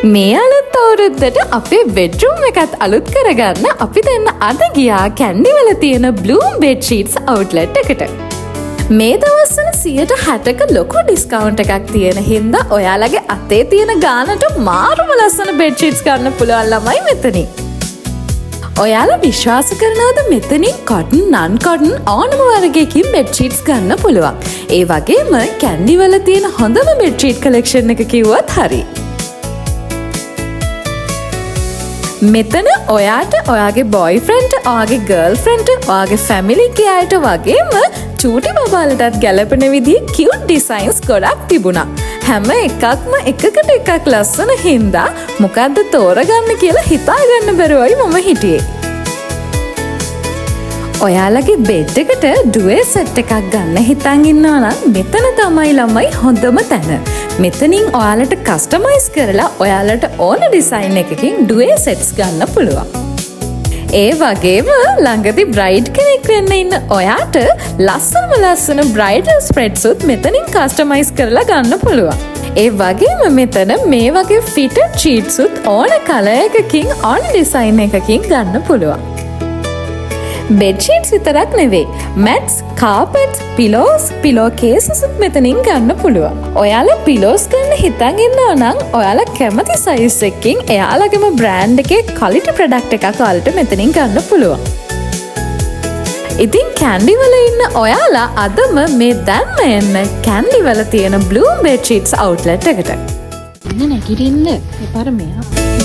මේ අලුත් අවුරුද්දට අපේ බෙඩ්රූම් එකත් අලුත් කරගන්න අපි දෙන්න අද ගියා කැන්ඩි වල තියෙන බ්ලූම් බෙඩ් ෂීට්ස් අවුට්ලට් එකට. මේ දවස්වල 60%ක ලොකු ඩිස්කවුන්ට් එකක් තියෙන හින්දා ඔයාලගේ අතේ තියෙන ගානට මාරුම ලස්සන බෙඩ් ෂීට්ස් ගන්න පුළුවන් ළමයි මෙතනින්. ඔයාලා විශ්වාස කරනවද මෙතනින් කොටන් නන් කොටන් ඕනම වර්ගයකින් බෙඩ් ෂීට්ස් ගන්න පුළුවන්. ඒ වගේම කැන්ඩි වල තියෙන හොඳම බෙඩ් ෂීට් කලෙක්ෂන් එක කිව්වත් හරි. මෙතන ඔයාට ඔයාගේ බොයිෆ්‍රෙන්ඩ්, ඔයාගේ ගර්ල්ෆ්‍රෙන්ඩ්, ඔයාගේ ෆැමිලි ගෑයට වගේම චූටි බබාලටත් ගැලපෙන විදිහේ කියුට් ඩිසයින්ස් ගොඩක් තිබුණා. හැම එකක්ම එකකට එකක් ලස්සන හින්දා මොකද්ද තෝරගන්න කියලා හිතාගන්න බැරුවයි මම හිටියේ. ඔයාලගේ බෙඩ් එකට ඩුවේ සෙට් එකක් ගන්න හිතන් ඉන්නවා නම් මෙතන තමයි ළමයි හොඳම තැන. මෙතනින් ඔයාලට කස්ටමයිස් කරලා ඔයාලට ඕන ඩිසයින් එකකින් ඩුවේ සෙට්ස් ගන්න පුළුවන්. ඒ වගේම ළඟදී බ්‍රයිඩ් කෙනෙක් වෙන්න ඉන්න ඔයාට ලස්සන බ්‍රයිඩල් ස්ප්‍රෙඩ්ස් උත් මෙතනින් කස්ටමයිස් කරලා ගන්න පුළුවන්. ඒ වගේම මෙතන මේ වගේ ෆිටඩ් ෂීට්ස් උත් ඕන කලර් එකකින් ඕන ඩිසයින් එකකින් ගන්න පුළුවන්. බෙඩ් ෂීට්ස් විතරක් නෙවෙයි, මැට්ස්, කාපට්ස්, පිලෝස්, පිලෝ කේසස් මෙතනින් ගන්න පුළුවන්. ඔයාලා පිලෝස් ගන්න හිතන් ඉන්නවා නම් ඔයාලා කැමති සයිස් එකකින් එයාලගේම බ්‍රෑන්ඩ් එකේ ක්වොලිටි ප්‍රොඩක්ට් එකක් ඔයාලට මෙතනින් ගන්න පුළුවන්. ඉතින් කැන්ඩි වල ඉන්න ඔයාලා අදම මේ දැන්ම එන්න කැන්ඩි වල තියෙන බ්ලූම් බෙඩ් ෂීට්ස් අවුට්ලට් එකට. නැගිටින්න එපාර මෙහා